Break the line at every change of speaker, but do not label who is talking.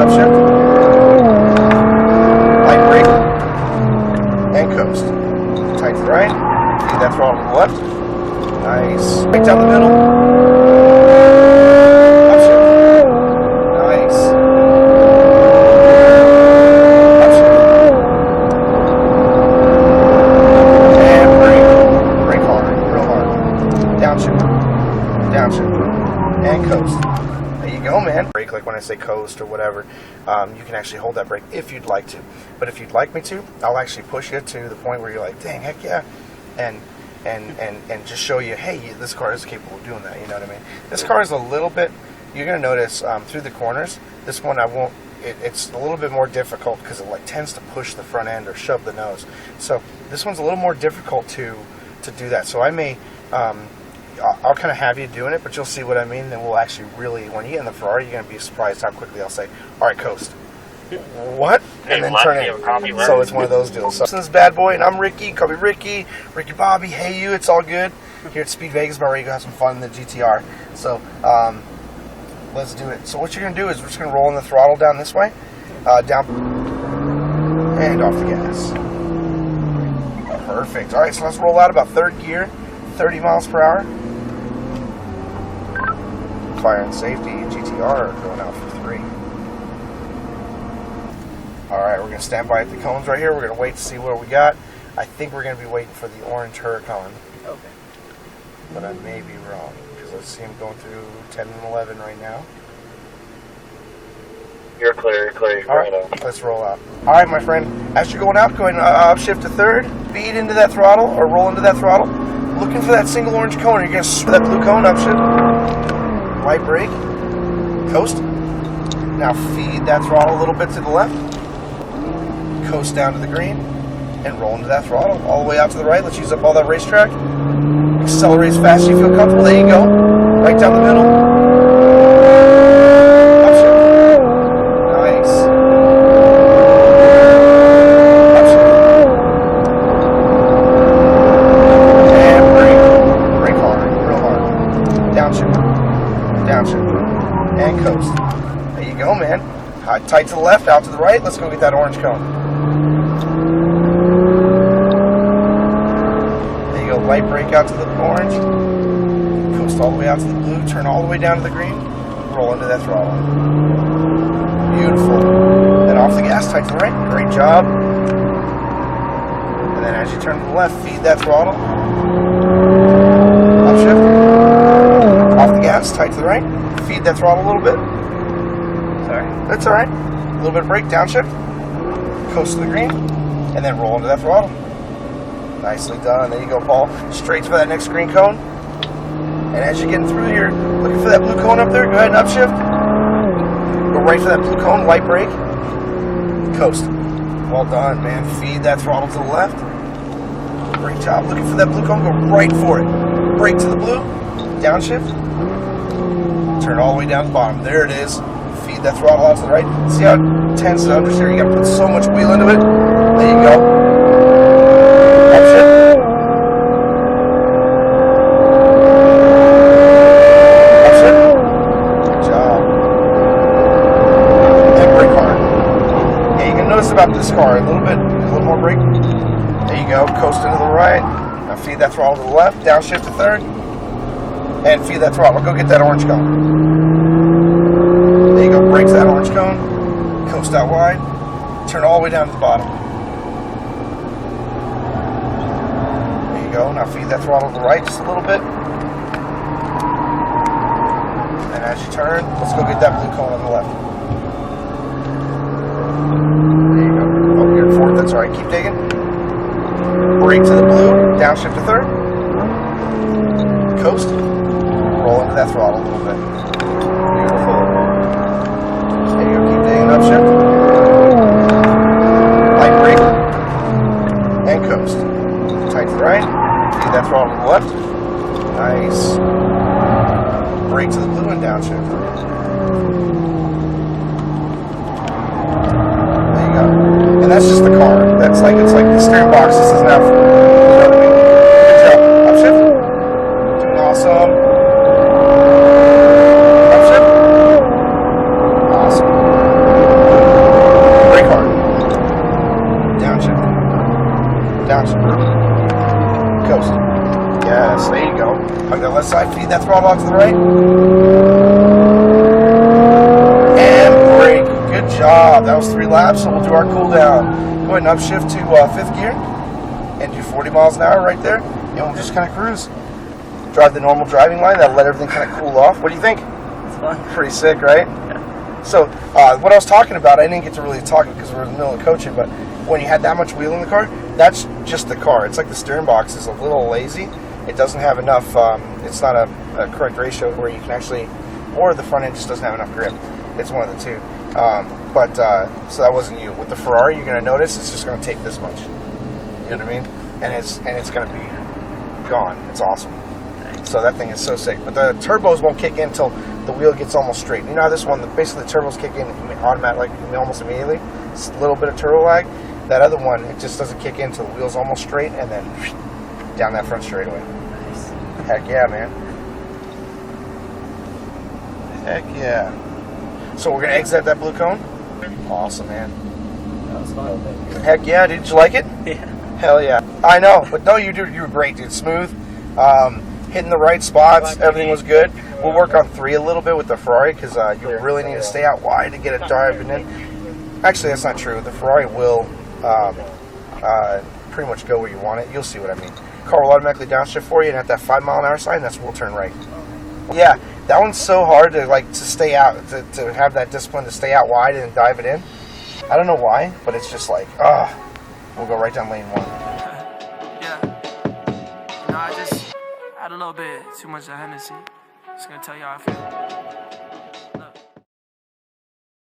upshift. Light brake. And coast. Tight to the right. Feed that throttle to the left. Nice. Right down the middle. Upshift. Nice. Upshift. And brake. Brake hard. Real hard. Downshift. Downshift. And coast. There you go, man. Brake, like when I say coast or whatever, you can actually hold that brake if you'd like to. But if you'd like me to, I'll actually push you to the point where you're like, dang, heck yeah. And just show you, hey, this car is capable of doing that, you know what I mean? This car is a little bit, you're going to notice through the corners, this one it's a little bit more difficult because it like tends to push the front end or shove the nose. So this one's a little more difficult to do that. So I may, I'll kind of have you doing it, but you'll see what I mean. Then we'll actually really, when you get in the Ferrari, you're going to be surprised how quickly I'll say, all right, coast. What? And then turn it. So it's one of those deals. So this is Bad Boy, and I'm Ricky. Call me Ricky Bobby. Hey, you. It's all good. Here at SpeedVegas, about ready to go have some fun in the GTR. So let's do it. So what you're going to do is we're just going to roll in the throttle down this way, down, and off the gas. Perfect. All right, so let's roll out about third gear, 30 miles per hour. Fire and safety, GTR going out for 3. Alright, we're going to stand by at the cones right here. We're going to wait to see what we got. I think we're going to be waiting for the orange Huracan.
Okay.
But I may be wrong, because let's see him going through 10 and 11 right now.
You're clear.
Alright, let's roll out. Alright, my friend, as you're going out, go ahead and upshift to third, feed into that throttle, or roll into that throttle. Looking for that single orange cone. You're going to swing that blue cone, upshift. Light brake. Coast. Now feed that throttle a little bit to the left. Coast down to the green and roll into that throttle all the way out to the right. Let's use up all that racetrack. Accelerate as fast as you feel comfortable. There you go. Right down the middle. Upshift. Nice. Upshift. And brake. Brake hard. Real hard. Downshift. Downshift. And coast. There you go, man. Tight to the left, out to the right. Let's go get that orange cone. Light brake out to the orange, coast all the way out to the blue, turn all the way down to the green, roll into that throttle. Beautiful. Then off the gas, tight to the right. Great job. And then as you turn to the left, feed that throttle. Upshift. Off the gas, tight to the right. Feed that throttle a little bit. Sorry. That's all right. A little bit of brake, downshift. Coast to the green, and then roll into that throttle. Nicely done. There you go, Paul. Straight for that next green cone. And as you're getting through here, looking for that blue cone up there, go ahead and upshift. Go right for that blue cone, light brake. Coast. Well done, man. Feed that throttle to the left. Great job. Looking for that blue cone, go right for it. Brake to the blue. Downshift. Turn all the way down to the bottom. There it is. Feed that throttle out to the right. See how it tends to understeer? You got to put so much wheel into it. There you go. About this car, a little more brake. There you go, coast into the right. Now feed that throttle to the left, downshift to third, and feed that throttle. Go get that orange cone. There you go, brake to that orange cone, coast out wide, turn all the way down to the bottom. There you go, now feed that throttle to the right just a little bit. And as you turn, let's go get that blue cone on the left. That's all right, keep digging. Brake to the blue, downshift to third. Coast. Roll into that throttle a little bit. Beautiful. There you go, keep digging, upshift. Light brake. And coast. Tight to the right. Feed that throttle to the left. Nice. Brake to the blue and downshift. And that's just the car. It's like the steering box. This is now, you know what I mean? Good job. Upshift. Doing awesome. throttle out to the right. And brake. Good job. That was 3 laps, so we'll do our cool down. Go ahead and upshift to 5th gear and do 40 miles an hour right there. And we'll just kind of cruise. Drive the normal driving line. That'll let everything kind of cool off. What do you think?
It's fun.
Pretty sick, right? Yeah. So, what I was talking about, I didn't get to really talk because we're in the middle of coaching, but when you had that much wheel in the car, that's just the car. It's like the steering box is a little lazy. It doesn't have enough, it's not a correct ratio where you can actually, or the front end just doesn't have enough grip. It's one of the two. So that wasn't you. With the Ferrari, you're going to notice it's just going to take this much. You know what I mean? And it's going to be gone. It's awesome. So that thing is so sick. But the turbos won't kick in until the wheel gets almost straight. You know how this one, basically the turbos kick in automatically, like almost immediately. It's a little bit of turbo lag. That other one, it just doesn't kick in until the wheel's almost straight, and then down that front straightaway.
Nice.
Heck yeah, man. Heck yeah. So we're gonna exit that blue cone. Awesome, man.
That was fun.
Heck yeah, dude. Did you like it?
Yeah.
Hell yeah. I know, but no, you were great, dude. Smooth. Hitting the right spots. Everything was good. We'll work on 3 a little bit with the Ferrari because you really need to stay out wide to get it driving in. Actually, that's not true. The Ferrari will pretty much go where you want it. You'll see what I mean. Car will automatically downshift for you, and at that 5 mile an hour sign, that's we'll turn right. Yeah, that one's so hard to stay out, to have that discipline to stay out wide and dive it in. I don't know why, but it's just like, we'll go right down lane 1.
Yeah. No, I had a little bit too much of Hennessy. Just gonna tell you how I feel.